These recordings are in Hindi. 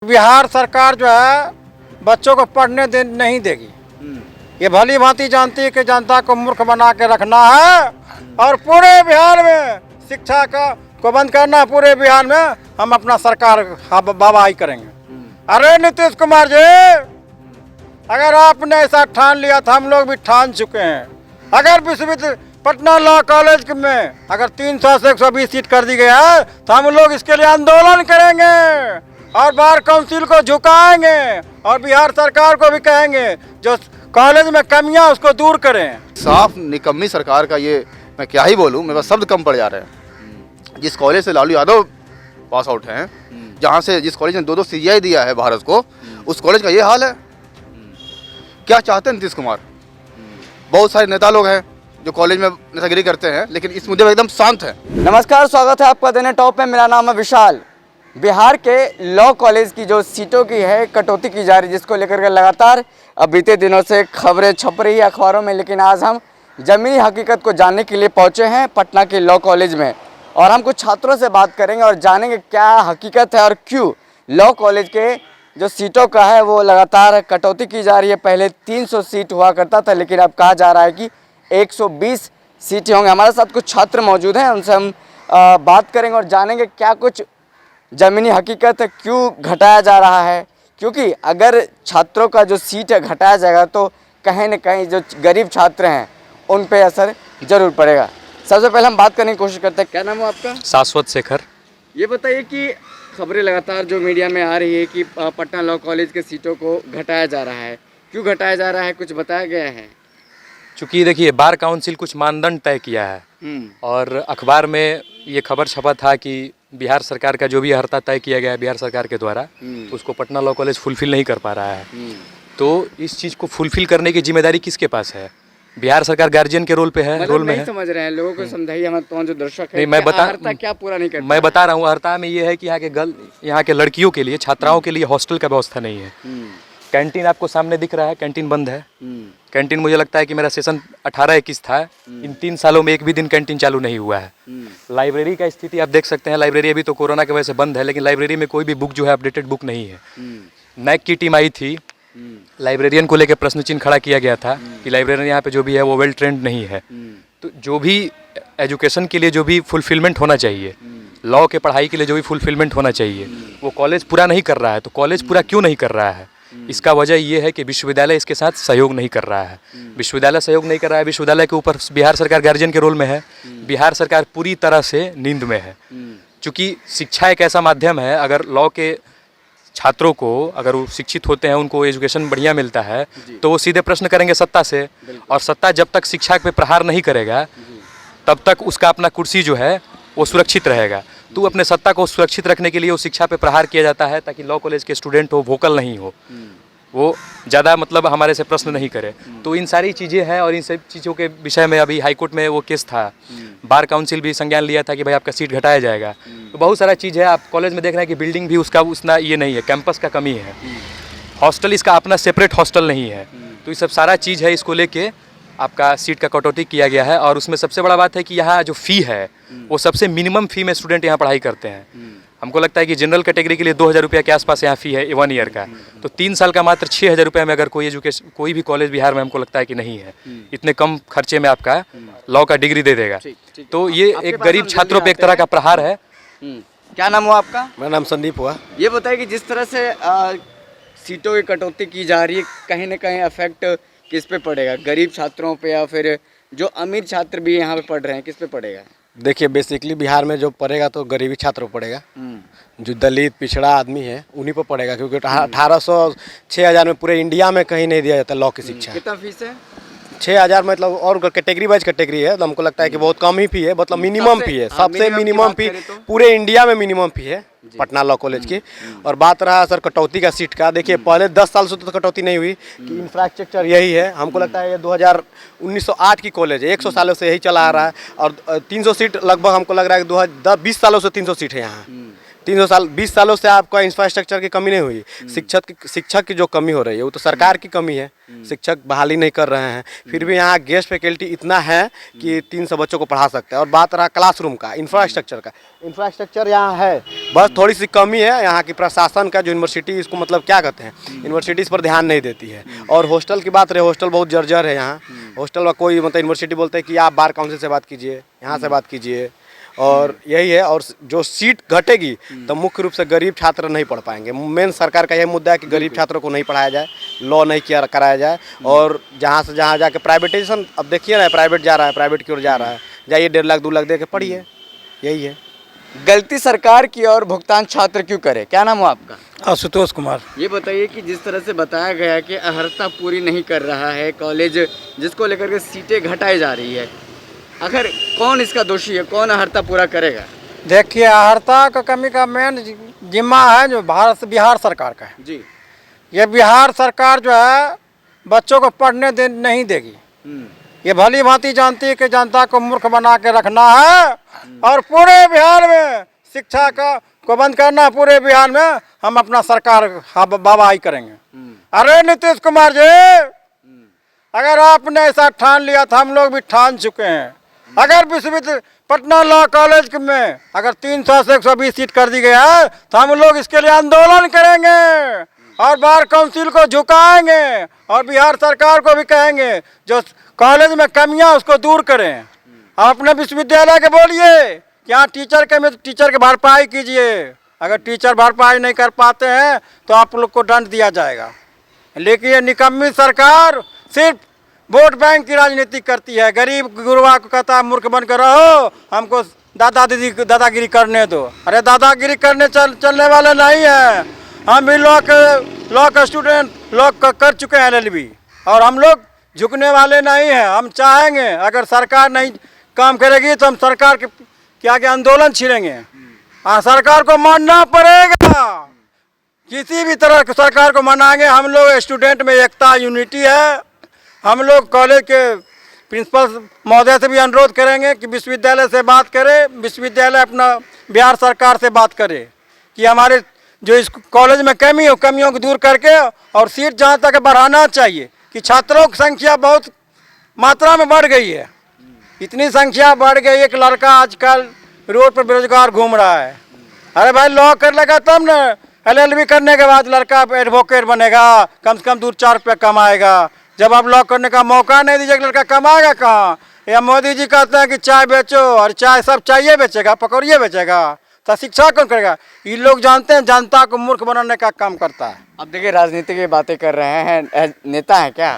बिहार सरकार जो है बच्चों को पढ़ने नहीं देगी। ये भली भांति जानती है कि जनता को मूर्ख बना के रखना है और पूरे बिहार में शिक्षा को बंद करना है। पूरे बिहार में हम अपना सरकार वाहवाही करेंगे। अरे नीतीश कुमार जी, अगर आपने ऐसा ठान लिया था, हम लोग भी ठान चुके हैं। अगर विश्वविद्यालय पटना लॉ कॉलेज में अगर 300 से 120 सीट कर दी गई है तो हम लोग इसके लिए आंदोलन करेंगे और बार काउंसिल को झुकाएंगे और बिहार सरकार को भी कहेंगे जो कॉलेज में कमियां उसको दूर करें। साफ निकम्मी सरकार का ये, मैं क्या ही बोलूं, मेरे पास शब्द कम पड़ जा रहे हैं। जिस कॉलेज से लालू यादव पास आउट हैं, जहां से जिस कॉलेज ने 2-2 CGI दिया है भारत को, उस कॉलेज का ये हाल है। क्या चाहते हैं नीतीश कुमार? बहुत सारे नेता लोग हैं जो कॉलेज में नेतागिरी करते हैं, लेकिन इस मुद्दे में एकदम शांत है। नमस्कार, स्वागत है आपका देने टॉप में। मेरा नाम है विशाल। बिहार के लॉ कॉलेज की जो सीटों की है कटौती की जा रही है, जिसको लेकर के लगातार बीते दिनों से खबरें छप रही है अखबारों में। लेकिन आज हम ज़मीनी हकीकत को जानने के लिए पहुंचे हैं पटना के लॉ कॉलेज में और हम कुछ छात्रों से बात करेंगे और जानेंगे क्या हकीकत है और क्यों लॉ कॉलेज के जो सीटों का है वो लगातार कटौती की जा रही है। पहले 300 सीट हुआ करता था, लेकिन अब कहा जा रहा है कि 120 सीटें होंगे। हमारे साथ कुछ छात्र मौजूद हैं, उनसे हम बात करेंगे और जानेंगे क्या कुछ ज़मीनी हकीकत है, क्यों घटाया जा रहा है। क्योंकि अगर छात्रों का जो सीट है घटाया जाएगा तो कहीं न कहीं जो गरीब छात्र हैं उन पे असर ज़रूर पड़ेगा। सबसे पहले हम बात करने की कोशिश करते हैं। क्या नाम है आपका? शाश्वत शेखर। ये बताइए कि खबरें लगातार जो मीडिया में आ रही है कि पटना लॉ कॉलेज के सीटों को घटाया जा रहा है, क्यों घटाया जा रहा है, कुछ बताया गया है? चूँकि देखिए, बार काउंसिल कुछ मानदंड तय किया है और अखबार में ये खबर छपा था कि बिहार सरकार का जो भी हर्ता तय किया गया है बिहार सरकार के द्वारा, उसको पटना लॉ कॉलेज फुलफिल नहीं कर पा रहा है। तो इस चीज़ को फुलफिल करने की जिम्मेदारी किसके पास है? बिहार सरकार गार्जियन के रोल पे है, रोल में है। समझ रहे हैं, लोगों को समझाइए, हम तो जो दर्शक है। नहीं, क्या पूरा नहीं करता? मैं बता रहा हूँ, हर्ता में ये है कि यहाँ के लड़कियों के लिए, छात्राओं के लिए हॉस्टल का व्यवस्था नहीं है। कैंटीन आपको सामने दिख रहा है, कैंटीन बंद है। कैंटीन, मुझे लगता है कि मेरा सेशन 18-21 था, इन 3 सालों में एक भी दिन कैंटीन चालू नहीं हुआ है। लाइब्रेरी का स्थिति आप देख सकते हैं। लाइब्रेरी अभी तो कोरोना की वजह से बंद है, लेकिन लाइब्रेरी में कोई भी बुक जो है अपडेटेड बुक नहीं है। नैक की टीम आई थी, लाइब्रेरियन को लेकर प्रश्न चिन्ह खड़ा किया गया था कि लाइब्रेरियन यहाँ पे जो भी है वो वेल ट्रेंड नहीं है। तो जो भी एजुकेशन के लिए जो भी फुलफिलमेंट होना चाहिए, लॉ के पढ़ाई के लिए जो भी फुलफिलमेंट होना चाहिए, वो कॉलेज पूरा नहीं कर रहा है। तो कॉलेज पूरा क्यों नहीं कर रहा है? इसका वजह ये है कि विश्वविद्यालय इसके साथ सहयोग नहीं कर रहा है। विश्वविद्यालय सहयोग नहीं कर रहा है, विश्वविद्यालय के ऊपर बिहार सरकार गार्जियन के रोल में है। बिहार सरकार पूरी तरह से नींद में है। चूँकि शिक्षा एक ऐसा माध्यम है, अगर लॉ के छात्रों को, अगर वो शिक्षित होते हैं, उनको एजुकेशन बढ़िया मिलता है, तो वो सीधे प्रश्न करेंगे सत्ता से, और सत्ता जब तक शिक्षा पे प्रहार नहीं करेगा तब तक उसका अपना कुर्सी जो है वो सुरक्षित रहेगा। तो अपने सत्ता को सुरक्षित रखने के लिए वो शिक्षा पे प्रहार किया जाता है, ताकि लॉ कॉलेज के स्टूडेंट हो वोकल नहीं हो, वो ज़्यादा मतलब हमारे से प्रश्न नहीं करे। तो इन सारी चीज़ें हैं और इन सब चीज़ों के विषय में अभी हाईकोर्ट में वो केस था। बार काउंसिल भी संज्ञान लिया था कि भाई आपका सीट घटाया जाएगा। तो बहुत सारा चीज़ है। आप कॉलेज में देख रहे हैं कि बिल्डिंग भी उसका उतना ये नहीं है, कैंपस का कमी है, हॉस्टल इसका अपना सेपरेट हॉस्टल नहीं है। तो ये सब सारा चीज़ है, इसको लेके आपका सीट का कटौती किया गया है। और उसमें सबसे बड़ा बात है कि यहाँ जो फ़ी है वो सबसे मिनिमम फ़ी में स्टूडेंट यहाँ पढ़ाई करते हैं। हमको लगता है कि जनरल कैटेगरी के लिए 2000 रुपये के आसपास यहाँ फ़ी है 1 ईयर का। तो 3 साल का मात्र 6000 रुपये में अगर कोई भी कॉलेज बिहार में, हमको लगता है कि नहीं है, इतने कम खर्चे में आपका लॉ का डिग्री दे देगा। तो ये एक गरीब छात्रों पर एक तरह का प्रहार है। क्या नाम हुआ आपका? मेरा नाम संदीप हुआ। ये बताइए कि जिस तरह से सीटों की कटौती की जा रही है, कहीं ना कहीं अफेक्ट किस पे पड़ेगा? गरीब छात्रों पे या फिर जो अमीर छात्र भी यहाँ पे पढ़ रहे हैं, किस पे पड़ेगा? देखिए, बेसिकली बिहार में जो पड़ेगा तो गरीबी छात्र को पड़ेगा। जो दलित पिछड़ा आदमी है उन्हीं पर पड़ेगा, क्योंकि 1800 6000 में पूरे इंडिया में कहीं नहीं दिया जाता लॉ की शिक्षा। कितना फीस है? 6000 मतलब, और कैटेगरी वाइज कैटेगरी है, तो हमको लगता है कि बहुत कम ही फी है, मतलब मिनिमम फी है, सबसे मिनिमम फी पूरे इंडिया में मिनिमम फी है पटना लॉ कॉलेज की। और बात रहा सर कटौती का सीट का, देखिए पहले 10 साल से तो कटौती नहीं हुई कि इंफ्रास्ट्रक्चर यही है। हमको लगता है ये 1908 की कॉलेज है, 100 सालों से यही चला आ रहा है। और 300 सीट लगभग हमको लग रहा है कि 20 सालों से 300 सीट है यहाँ। 300 साल 20 सालों से आपका इंफ्रास्ट्रक्चर की कमी नहीं हुई। शिक्षक की जो कमी हो रही है वो तो सरकार की कमी है, शिक्षक बहाली नहीं कर रहे हैं। फिर भी यहाँ गेस्ट फैकल्टी इतना है कि 300 बच्चों को पढ़ा सकते हैं। और बात रहा क्लासरूम का, इंफ्रास्ट्रक्चर यहाँ है, बस थोड़ी सी कमी है यहाँ की प्रशासन का। जो यूनिवर्सिटी इसको मतलब क्या कहते हैं, यूनिवर्सिटी इस पर ध्यान नहीं देती है। और हॉस्टल की बात रहे, हॉस्टल बहुत जर्जर है यहाँ। हॉस्टल में कोई मतलब यूनिवर्सिटी बोलते हैं कि आप बार काउंसिल से बात कीजिए, यहाँ से बात कीजिए, और यही है। और जो सीट घटेगी तो मुख्य रूप से गरीब छात्र नहीं पढ़ पाएंगे। मेन सरकार का यही मुद्दा है कि गरीब छात्रों को नहीं पढ़ाया जाए, लॉ नहीं किया कराया जाए। और जहाँ से जहाँ जाके प्राइवेटाइजेशन, अब देखिए ना, प्राइवेट जा रहा है, प्राइवेट की ओर जा रहा है। जाइए 1.5 लाख 2 लाख दे के पढ़िए, यही है। गलती सरकार की और भुगतान छात्र क्यों करे? क्या नाम हो आपका? आशुतोष कुमार। ये बताइए कि जिस तरह से बताया गया कि अर्हता पूरी नहीं कर रहा है कॉलेज, जिसको लेकर के सीटें घटाई जा रही है, आखिर कौन इसका दोषी है, कौन अर्हता पूरा करेगा? देखिए, अर्हता का कमी का मेन जिम्मा है जो बिहार सरकार का है जी। ये बिहार सरकार जो है बच्चों को पढ़ने नहीं देगी। ये भली भांति जानती है कि जनता को मूर्ख बना के रखना है और पूरे बिहार में शिक्षा को बंद करना है। पूरे बिहार में हम अपना सरकार बाबाई करेंगे। अरे नीतीश कुमार जी, अगर आपने ऐसा ठान लिया था, हम लोग भी ठान चुके हैं। अगर विश्वविद्यालय पटना लॉ कॉलेज में अगर 300 से 120 सीट कर दी गया है तो हम लोग इसके लिए आंदोलन करेंगे और बार काउंसिल को झुकाएंगे और बिहार सरकार को भी कहेंगे जो कॉलेज में कमियां उसको दूर करें। आप अपने विश्वविद्यालय के बोलिए कि यहाँ टीचर की भरपाई कीजिए। अगर टीचर भरपाई नहीं कर पाते हैं तो आप लोग को दंड दिया जाएगा। लेकिन ये निकम्मी सरकार सिर्फ वोट बैंक की राजनीति करती है। गरीब गुरबा को कहता है मूर्ख बनकर रहो, हमको दादागिरी करने दो। अरे दादागिरी करने चलने वाले नहीं है। हम भी लॉ के स्टूडेंट, लॉ कर चुके हैं LLB, और हम लोग झुकने वाले नहीं हैं। हम चाहेंगे अगर सरकार नहीं काम करेगी तो हम सरकार के आगे आंदोलन छेड़ेंगे। सरकार को मानना पड़ेगा, किसी भी तरह की सरकार को मनाएंगे। हम लोग स्टूडेंट में एकता, यूनिटी है। हम लोग कॉलेज के प्रिंसिपल महोदय से भी अनुरोध करेंगे कि विश्वविद्यालय से बात करें, विश्वविद्यालय अपना बिहार सरकार से बात करे कि हमारे जो इस कॉलेज में कमी हो, कमियों को दूर करके और सीट जहाँ तक बढ़ाना चाहिए कि छात्रों की संख्या बहुत मात्रा में बढ़ गई है। इतनी संख्या बढ़ गई, एक लड़का आजकल रोड पर बेरोजगार घूम रहा है। अरे भाई, लॉ कर लेगा तब ना, LLB करने के बाद लड़का एडवोकेट बनेगा, कम से कम 2-4 रुपये कमाएगा। जब आप लॉ करने का मौका नहीं दीजिएगा, लड़का कमाएगा कहाँ? या मोदी जी कहते हैं कि चाय बेचो, और चाय सब चाहिए बेचेगा, पकौड़िए बेचेगा, तो शिक्षा कौन करेगा? ये लोग जानते हैं जनता को मूर्ख बनाने का काम करता है। अब देखिए, राजनीति की बातें कर रहे हैं, नेता हैं क्या?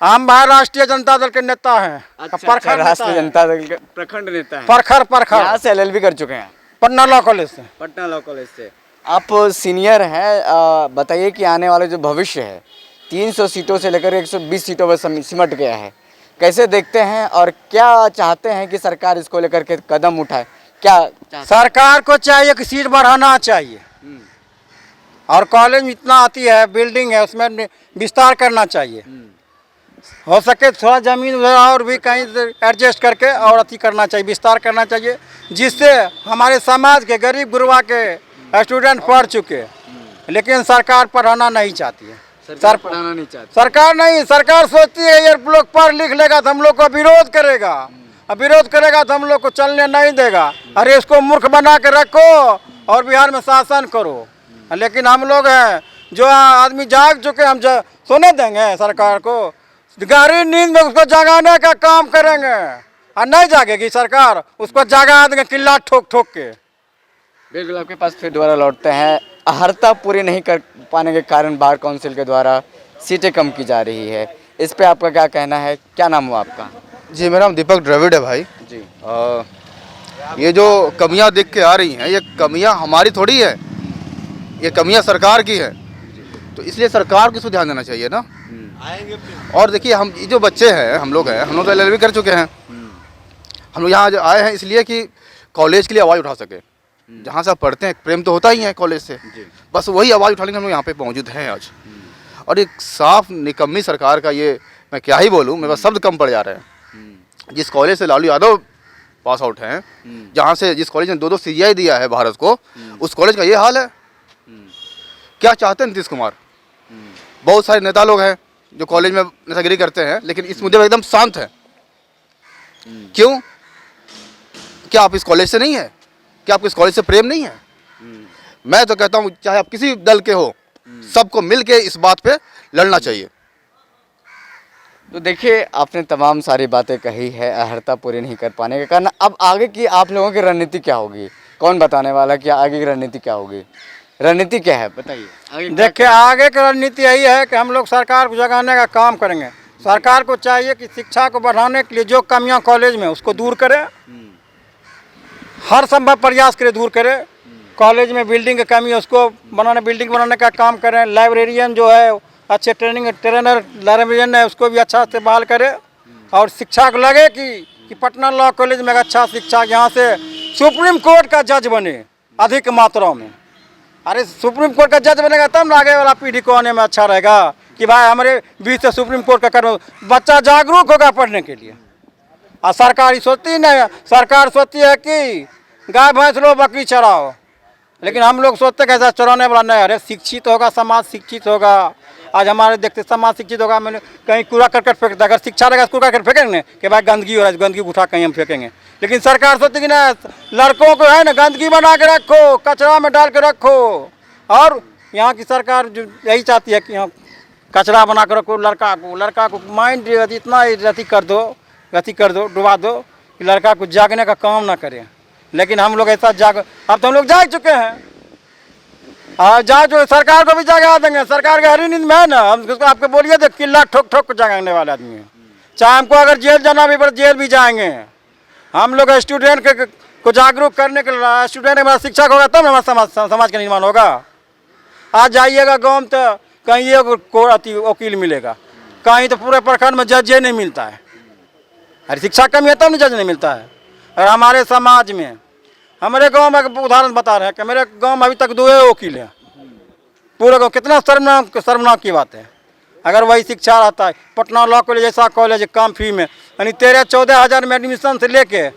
हम भाई राष्ट्रीय जनता दल के नेता हैं। अच्छा, राष्ट्रीय जनता दल के प्रखंड नेता हैं। प्रखर यहाँ से LLB कर चुके हैं पटना लॉ कॉलेज से। पटना लॉ कॉलेज से आप सीनियर हैं, बताइए कि आने वाला जो भविष्य है 300 सीटों से लेकर 120 सीटों पर सिमट गया है, कैसे देखते हैं और क्या चाहते हैं कि सरकार इसको लेकर के कदम उठाए? क्या सरकार को चाहिए कि सीट बढ़ाना चाहिए, और कॉलेज में इतना आती है, बिल्डिंग है, उसमें विस्तार करना चाहिए। हो सके थोड़ा जमीन और भी कहीं एडजस्ट करके और अति करना चाहिए, विस्तार करना चाहिए, जिससे हमारे समाज के गरीब गुरबा के स्टूडेंट पढ़ चुके, लेकिन सरकार पढ़ाना नहीं चाहती है। सरकार पढ़ाना नहीं चाहती। सरकार सोचती है ये लोग पढ़ लिख लेगा तो हम लोग को विरोध करेगा, अब विरोध करेगा तो हम लोग को चलने नहीं देगा। अरे इसको मूर्ख बना के रखो और बिहार में शासन करो। लेकिन हम लोग हैं जो आदमी जाग चुके, हम सोने देंगे सरकार को? गहरी नींद में उसको जगाने का काम करेंगे, और नहीं जागेगी सरकार, उसको जगा देंगे किल्ला ठोक ठोक के। बिल्कुल, आपके पास फिर दोबारा लौटते हैं। अर्हता पूरी नहीं कर पाने के कारण बार काउंसिल के द्वारा सीटें कम की जा रही है, इस पे आपका क्या कहना है? क्या नाम हुआ आपका? जी, मेरा नाम दीपक द्रविड़ है भाई जी। ये जो कमियां दिख के आ रही हैं, ये कमियां हमारी थोड़ी है, ये कमियां सरकार की है। तो इसलिए सरकार को इसको ध्यान देना चाहिए ना। और देखिए, हम जो बच्चे हैं, हम लोग तो LLB कर चुके हैं। हम लोग यहाँ आए हैं इसलिए कि कॉलेज के लिए आवाज़ उठा सके। जहाँ से आप पढ़ते हैं, प्रेम तो होता ही है कॉलेज से, बस वही आवाज़ उठाने के हम लोग यहाँ पे मौजूद हैं आज। और एक साफ निकम्मी सरकार का ये, मैं क्या ही बोलूँ, मेरे पास शब्द कम पड़ जा रहे हैं। जिस कॉलेज से लालू यादव पास आउट हैं, जहाँ से जिस कॉलेज ने 2-2 CGI दिया है भारत को, उस कॉलेज का ये हाल है। क्या चाहते हैं नीतीश कुमार? बहुत सारे नेता लोग हैं जो कॉलेज में नेतागिरी करते हैं, लेकिन इस मुद्दे पर एकदम शांत है। क्यों? क्या आप इस कॉलेज से नहीं है? क्या आपको इस कॉलेज से प्रेम नहीं है? मैं तो कहता हूँ चाहे आप किसी दल के हो, सबको मिल के इस बात पे लड़ना चाहिए। तो देखिए, आपने तमाम सारी बातें कही है, अर्हता पूरी नहीं कर पाने के कारण। अब आगे की आप लोगों की रणनीति क्या होगी? कौन बताने वाला कि आगे की रणनीति क्या होगी? रणनीति क्या है, बताइए। आगे देखिए, आगे की रणनीति यही है कि हम लोग सरकार को जगाने का काम करेंगे। सरकार को चाहिए कि शिक्षा को बढ़ाने के लिए जो कमियां कॉलेज में उसको दूर करे, हर संभव प्रयास करे दूर करे। कॉलेज में बिल्डिंग की कमी है उसको बिल्डिंग बनाने का काम करें। लाइब्रेरियन जो है, अच्छे ट्रेनर लाइब्रेरियन है, उसको भी अच्छा से बहाल करे। और शिक्षा को लगे कि पटना लॉ कॉलेज में अच्छा शिक्षा, यहाँ से सुप्रीम कोर्ट का जज बने अधिक मात्रा में। अरे सुप्रीम कोर्ट का जज बनेगा तब ना आगे वाला पीढ़ी को आने में अच्छा रहेगा कि भाई हमारे बीच से सुप्रीम कोर्ट का करो। बच्चा जागरूक होगा पढ़ने के लिए। और सरकार सोचती नहीं है, सरकार सोचती है कि गाय भैंस लो बकरी चराओ, लेकिन हम लोग सोचते हैं कैसा चराने वाला नहीं। अरे शिक्षित होगा समाज, शिक्षित होगा। आज हमारे देखते समाज शिक्षित होगा, मैंने कहीं कूड़ा करकट फेंकता, अगर शिक्षा रहेगा कूड़ा करकट फेंकेंगे कि भाई गंदगी हो रहा है, गंदगी उठा कहीं हम फेंकेंगे। लेकिन सरकार सोचती कि ना लड़कों को है ना गंदगी बना के रखो, कचरा में डाल के रखो। और यहाँ की सरकार जो यही चाहती है कि यहाँ कचरा बना कर रखो। लड़का को माइंड इतना रति कर दो, डुबा दो कि लड़का को जागने का काम ना करे। लेकिन हम लोग ऐसा अब तो हम लोग जाग चुके हैं। जो सरकार को भी जगा देंगे। सरकार के हरी नींद में है ना, हम उसको आपको बोलिए तो किला ठोक ठोक जगाने वाले आदमी है। चाहे हमको अगर जेल जाना भी पड़े जेल भी जाएंगे। हम लोग स्टूडेंट को जागरूक करने के लिए, स्टूडेंट हमारा शिक्षक होगा तब हमारा समाज का निर्माण होगा। आज जाइएगा गाँव में तो कहीं ये वकील मिलेगा, कहीं तो पूरे प्रखंड में जज नहीं मिलता है। अरे शिक्षा कमी है तब नहीं जज नहीं मिलता है। और हमारे समाज में, हमारे गांव में उदाहरण बता रहे हैं कि मेरे गांव में अभी तक 2 वकील हैं पूरे गाँव। कितना शर्मनाक की बात है। अगर वही शिक्षा रहता है, पटना लॉ कॉलेज जैसा कॉलेज कम फी में, यानी 13-14 हज़ार में एडमिशन से लेके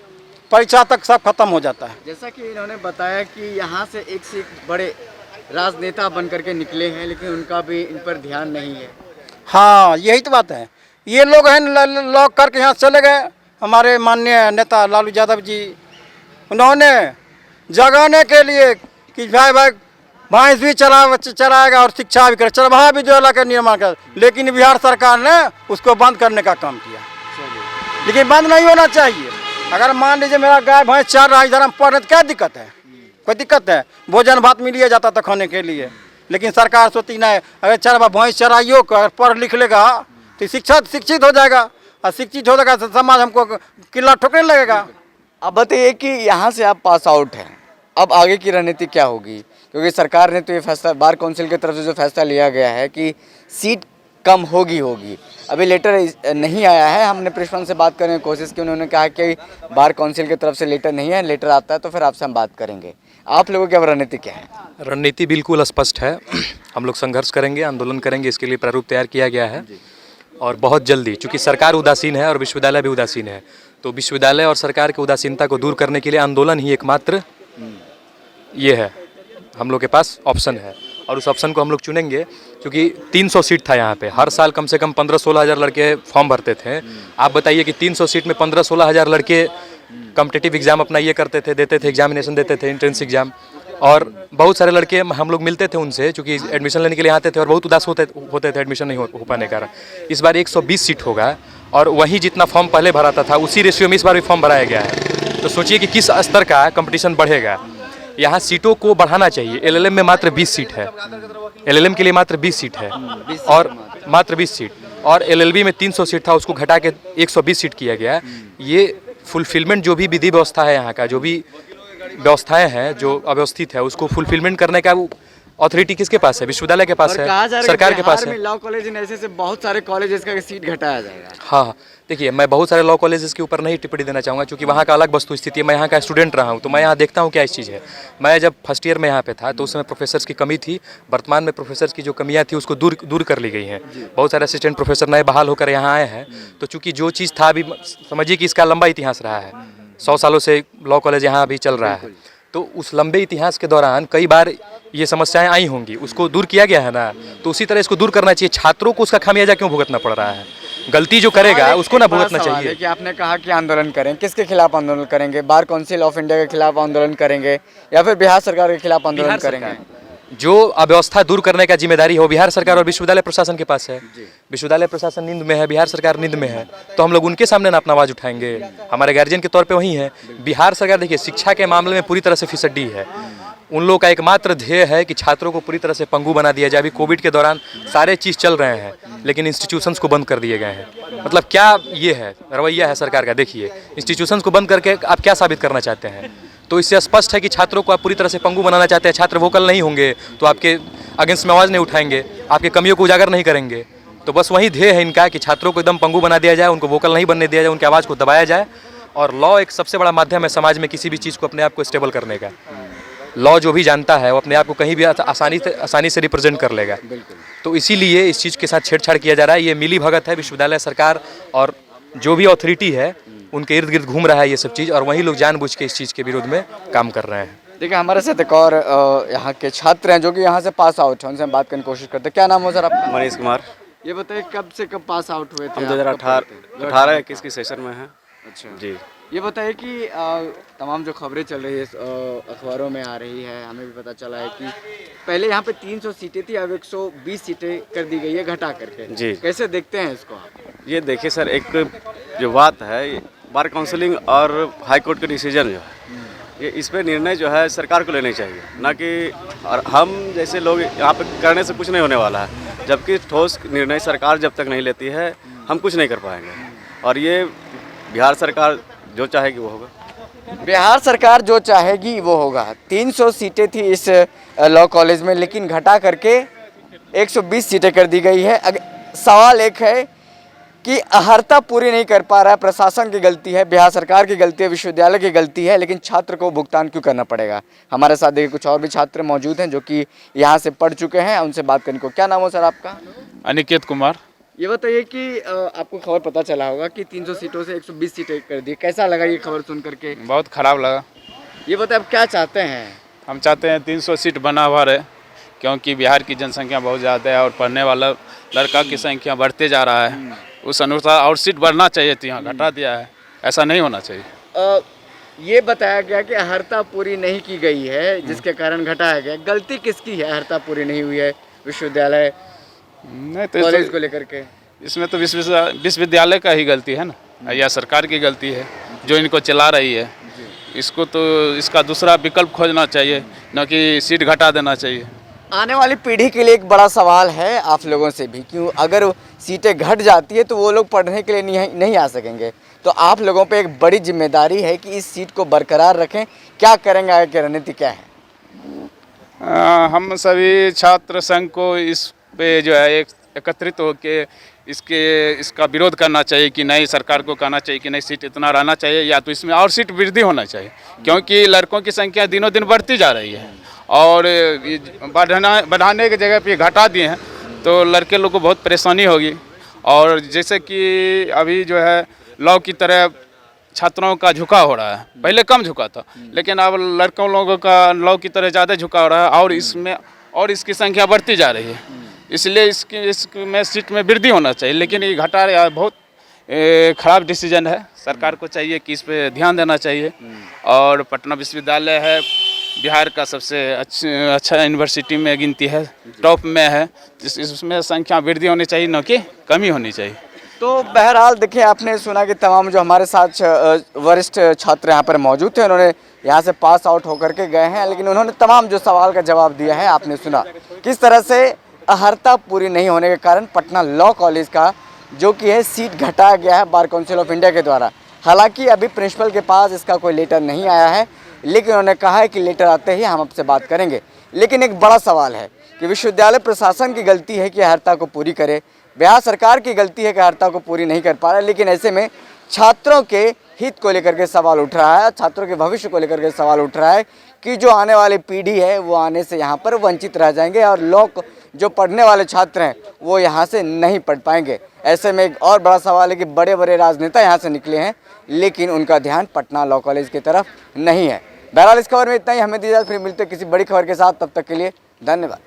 परीक्षा तक सब खत्म हो जाता है। जैसा कि इन्होंने बताया कि यहाँ से एक बड़े राजनेता बन करके निकले हैं, लेकिन उनका भी इन पर ध्यान नहीं है। हाँ, यही तो बात है। ये लोग हैं लॉ करके यहाँ चले गए। हमारे माननीय नेता लालू यादव जी, उन्होंने जगाने के लिए कि भाई भैंस भी चराएगा और शिक्षा भी करे, चरवाहा भी जो का निर्माण कर। लेकिन बिहार सरकार ने उसको बंद करने का काम किया। लेकिन बंद नहीं होना चाहिए। अगर मान लीजिए मेरा गाय भैंस चर रहा है, इधर हम पढ़ रहे तो क्या दिक्कत है? कोई दिक्कत है? भोजन भात मिल जाता था खाने के लिए। लेकिन सरकार सोचती नहीं, अगर चरवा भैंस चराइयो को अगर पढ़ लिख लेगा तो शिक्षित हो जाएगा। और शिक्षित हो जाएगा तो समाज हमको किला ठोकने लगेगा। अब बताइए कि यहाँ से आप पास आउट हैं, अब आगे की रणनीति क्या होगी? क्योंकि सरकार ने तो ये फैसला, बार काउंसिल की तरफ से जो फैसला लिया गया है कि सीट कम होगी। अभी लेटर नहीं आया है। हमने प्रिंसिपल से बात करने की कोशिश की, उन्होंने कहा कि बार काउंसिल की तरफ से लेटर नहीं है, लेटर आता है तो फिर आपसे हम बात करेंगे। आप लोगों की अब रणनीति क्या है? रणनीति बिल्कुल स्पष्ट है। हम लोग संघर्ष करेंगे, आंदोलन करेंगे। इसके लिए प्रारूप तैयार किया गया है और बहुत जल्दी, चूँकि सरकार उदासीन है और विश्वविद्यालय भी उदासीन है, तो विश्वविद्यालय और सरकार की उदासीनता को दूर करने के लिए आंदोलन ही एकमात्र ये है। हम लोग के पास ऑप्शन है और उस ऑप्शन को हम लोग चुनेंगे। क्योंकि 300 सीट था यहाँ पे, हर साल कम से कम 15-16 हज़ार लड़के फॉर्म भरते थे। आप बताइए कि 300 सीट में 15-16 हज़ार लड़के कॉम्पिटिटिव एग्जाम अपना ये करते थे, देते थे, एग्जामिनेशन देते थे, एंट्रेंस एग्जाम। और बहुत सारे लड़के हम लोग मिलते थे उनसे, चूँकि एडमिशन लेने के लिए आते थे और बहुत उदास होते थे एडमिशन नहीं हो पाने के कारण। इस बार 120 सीट होगा और वहीं जितना फॉर्म पहले भराता था उसी रेशियो में इस बार भी फॉर्म भराया गया है। तो सोचिए कि किस स्तर का कंपटीशन बढ़ेगा। यहाँ सीटों को बढ़ाना चाहिए। एलएलएम में मात्र 20 सीट है, एलएलएम के लिए मात्र 20 सीट है और मात्र 20 सीट, और एलएलबी में 300 सीट था, उसको घटा के 120 सीट किया गया। ये फुलफिलमेंट जो भी विधि व्यवस्था है, यहाँ का जो भी व्यवस्थाएं हैं जो अव्यवस्थित है, उसको फुलफिलमेंट करने का अथॉरिटी किसके पास है? विश्वविद्यालय के पास है, सरकार के पास है। लॉ कॉलेज में ऐसे बहुत सारे कॉलेजेस का सीट घटाया जाएगा। हाँ, देखिए मैं बहुत सारे लॉ कॉलेजेस के ऊपर नहीं टिप्पणी देना चाहूँगा, क्योंकि वहाँ का अलग वस्तु स्थिति है। मैं यहाँ का स्टूडेंट रहा हूँ, तो मैं यहाँ देखता हूँ क्या इस चीज़ है। मैं जब फर्स्ट ईयर में यहाँ पे था तो उस समय प्रोफेसर्स की कमी थी। वर्तमान में प्रोफेसर्स की जो कमियाँ थी उसको दूर कर ली गई हैं। बहुत सारे असिस्टेंट प्रोफेसर नए बहाल होकर यहाँ आए हैं। तो चूँकि जो चीज़ था, अभी समझिए कि इसका लंबा इतिहास रहा है। 100 सालों से लॉ कॉलेज यहाँ अभी चल रहा है। तो उस लंबे इतिहास के दौरान कई बार ये समस्याएं आई होंगी, उसको दूर किया गया है ना, तो उसी तरह इसको दूर करना चाहिए। छात्रों को उसका खामियाजा क्यों भुगतना पड़ रहा है? गलती जो करेगा उसको ना बड़ा भुगतना सवाल है चाहिए। कि आपने कहा कि आंदोलन करें, किसके खिलाफ आंदोलन करेंगे? बार काउंसिल ऑफ इंडिया के खिलाफ आंदोलन करेंगे या फिर बिहार सरकार के खिलाफ आंदोलन बिहार करेंगे? जो अव्यवस्था दूर करने का जिम्मेदारी है वो बिहार सरकार और विश्वविद्यालय प्रशासन के पास है। विश्वविद्यालय प्रशासन नींद में है, बिहार सरकार नींद में है, तो हम लोग उनके सामने ना अपना आवाज़ उठाएंगे। हमारे गार्जियन के तौर पे वही है। बिहार सरकार देखिए शिक्षा के मामले में पूरी तरह से फिसड्डी है। उन लोगों का एकमात्र ध्येय है कि छात्रों को पूरी तरह से पंगु बना दिया जाए। अभी कोविड के दौरान सारे चीज़ चल रहे हैं लेकिन इंस्टीट्यूशंस को बंद कर दिए गए हैं। मतलब क्या ये है रवैया है सरकार का? देखिए इंस्टीट्यूशंस को बंद करके आप क्या साबित करना चाहते हैं? तो इससे स्पष्ट है कि छात्रों को आप पूरी तरह से पंगु बनाना चाहते हैं। छात्र वोकल नहीं होंगे तो आपके अगेंस्ट में आवाज़ नहीं उठाएंगे, आपके कमियों को उजागर नहीं करेंगे। तो बस वही ध्येय है इनका कि छात्रों को एकदम पंगु बना दिया जाए, उनको वोकल नहीं बनने दिया जाए, उनकी आवाज़ को दबाया जाए। और लॉ एक सबसे बड़ा माध्यम है समाज में किसी भी चीज़ को अपने आप को स्टेबल करने का। लॉ जो भी जानता है वो अपने आप को कहीं भी आसानी से रिप्रेजेंट कर लेगा। तो इसीलिए इस चीज़ के साथ छेड़छाड़ किया जा रहा है। ये मिली भगत है विश्वविद्यालय सरकार और जो भी अथॉरिटी है उनके इर्द गिर्द घूम रहा है ये सब चीज़, और वही लोग जानबूझ के इस चीज़ के विरोध में काम कर रहे हैं। देखिए हमारे साथ एक और यहाँ के छात्र हैं जो कि यहाँ से पास आउट हैं, उनसे हम बात करने की कोशिश करते हैं। क्या नाम हो सर आपका? मनीष कुमार। ये बताइए कब से कब पास आउट हुए थे? हम आप? 2018-21 की सेशन में हैं। अच्छा जी। ये बताइए कि तमाम जो खबरें चल रही है अखबारों में आ रही है, हमें भी पता चला है कि पहले यहाँ पे 300 सीटें थी, अब 120 सीटें कर दी गई है घटा करके। जी। कैसे देखते हैं इसको आप? ये देखिए सर, एक जो बात है बार काउंसिलिंग और हाई कोर्ट का डिसीजन जो है ये इस पे निर्णय जो है सरकार को लेना चाहिए, ना कि और हम जैसे लोग यहाँ पे करने से कुछ नहीं होने वाला है। जबकि ठोस निर्णय सरकार जब तक नहीं लेती है हम कुछ नहीं कर पाएंगे। और ये बिहार सरकार जो चाहेगी वो होगा। बिहार सरकार जो चाहेगी वो होगा। 300 सीटें थी इस लॉ कॉलेज में, लेकिन घटा करके 120 सीटें कर दी गई है। सवाल एक है कि अहर्ता पूरी नहीं कर पा रहा है, प्रशासन की गलती है, बिहार सरकार की गलती है, विश्वविद्यालय की गलती है, लेकिन छात्र को भुगतान क्यों करना पड़ेगा? हमारे साथ देखिए कुछ और भी छात्र मौजूद हैं जो कि यहाँ से पढ़ चुके हैं, उनसे बात करने को। क्या नाम हो सर आपका? अनिकेत कुमार। ये बताइए कि आपको खबर पता चला होगा कि 300 सीटों से 120 सीटें कर दी, कैसा लगा ये खबर सुन करके? बहुत ख़राब लगा। ये बताइए आप क्या चाहते हैं? हम चाहते हैं 300 सीट बना हुआ रहे, क्योंकि बिहार की जनसंख्या बहुत ज़्यादा है और पढ़ने वाला लड़का की संख्या बढ़ते जा रहा है। उस अनुसार और सीट बढ़ना चाहिए थी, यहाँ घटा दिया है, ऐसा नहीं होना चाहिए। ये बताया गया कि अहर्ता पूरी नहीं की गई है जिसके कारण घटाया गया। गलती किसकी है? अहर्ता पूरी नहीं हुई है विश्वविद्यालय नहीं तो कॉलेज को लेकर के। इसमें तो विश्वविद्यालय का ही गलती है ना, या सरकार की गलती है जो इनको चला रही है। इसको तो इसका दूसरा विकल्प खोजना चाहिए, न कि सीट घटा देना चाहिए। आने वाली पीढ़ी के लिए एक बड़ा सवाल है आप लोगों से भी, क्यों अगर सीटें घट जाती है तो वो लोग पढ़ने के लिए नहीं आ सकेंगे। तो आप लोगों पे एक बड़ी जिम्मेदारी है कि इस सीट को बरकरार रखें। क्या करेंगे, आगे की रणनीति क्या है? हम सभी छात्र संघ को इस पे जो है एकत्रित होकर इसका विरोध करना चाहिए कि नहीं, सरकार को कहना चाहिए कि नहीं सीट इतना रहना चाहिए, या तो इसमें और सीट वृद्धि होना चाहिए, क्योंकि लड़कों की संख्या दिनों दिन बढ़ती जा रही है और बढ़ाने की जगह पे घटा दिए हैं तो लड़के लोग को बहुत परेशानी होगी। और जैसे कि अभी जो है लॉ की तरह छात्रों का झुकाव हो रहा है, पहले कम झुका था लेकिन अब लड़कों लोगों का लॉ की तरह ज़्यादा झुकाव हो रहा है और इसमें और इसकी संख्या बढ़ती जा रही है। इसलिए इसमें सीट में वृद्धि होना चाहिए, लेकिन ये घटा रहा है, बहुत ख़राब डिसीजन है। सरकार को चाहिए कि इस पर ध्यान देना चाहिए। और पटना विश्वविद्यालय है बिहार का सबसे अच्छा यूनिवर्सिटी में गिनती है, टॉप में है, इसमें संख्या वृद्धि होनी चाहिए, न कि कमी होनी चाहिए। तो बहरहाल देखिए, आपने सुना कि तमाम जो हमारे साथ वरिष्ठ छात्र यहाँ पर मौजूद थे, उन्होंने यहाँ से पास आउट होकर के गए हैं, लेकिन उन्होंने तमाम जो सवाल का जवाब दिया है आपने सुना। किस तरह से अहर्ता पूरी नहीं होने के कारण पटना लॉ कॉलेज का जो कि है सीट घटाया गया है बार काउंसिल ऑफ इंडिया के द्वारा। हालांकि अभी प्रिंसिपल के पास इसका कोई लेटर नहीं आया है, लेकिन उन्होंने कहा है कि लेटर आते ही हम आपसे बात करेंगे। लेकिन एक बड़ा सवाल है कि विश्वविद्यालय प्रशासन की गलती है कि अहर्ता को पूरी करे, बिहार सरकार की गलती है कि अहर्ता को पूरी नहीं कर पा रहा है। लेकिन ऐसे में छात्रों के हित को लेकर के सवाल उठ रहा है, छात्रों के भविष्य को लेकर के सवाल उठ रहा है कि जो आने वाली पीढ़ी है वो आने से यहाँ पर वंचित रह जाएंगे और लॉ जो पढ़ने वाले छात्र हैं वो यहाँ से नहीं पढ़ पाएंगे। ऐसे में एक और बड़ा सवाल है कि बड़े बड़े राजनेता यहाँ से निकले हैं लेकिन उनका ध्यान पटना लॉ कॉलेज की तरफ नहीं है। बहरहाल इस खबर में इतना ही, हमें दीजिए, फिर मिलते हैं किसी बड़ी खबर के साथ, तब तक के लिए धन्यवाद।